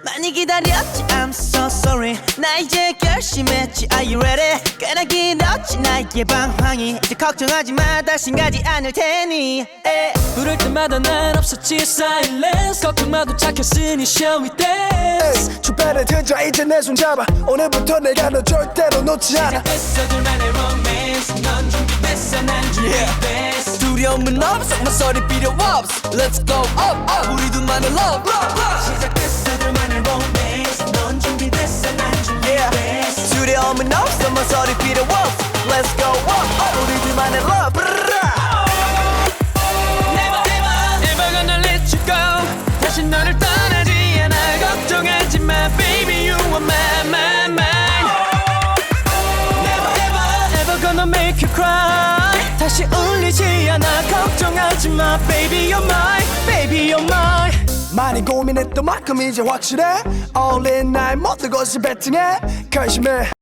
많이 기다렸지 I'm so sorry 나 이제 결심했지 Are you ready 꽤나 길었지 나의 방황이 이제 걱정하지 마 다신 가지 않을 테니 부를 때마다 난 없었지 silence 걱정마도 착했으니 shall we dance 주변에 들자 이제 내 손 잡아 오늘부터 내가 너 절대로 놓지 않아 시작됐어 둘만의 romance 넌 준비됐어 난 준비됐어 두려움은 없어 모서리 필요 없어 Let's go up up 우리 둘만의 love 시작됐어 둘만의 romance 넌 준비됐어 난 준비됐어 두려움은 없어 모서리 필요 없어 Let's go up up 우리 둘만의 love Never gonna let you go 다시 너를 떠나지 않아 걱정하지 마 Baby you are mine Never gonna make you cry 다시 울리지 않아 걱정하지 마 Baby you're mine Baby you're mine 많이 고민했던 만큼 이제 확실해 All in 나의 모든 것을 베팅해 결심해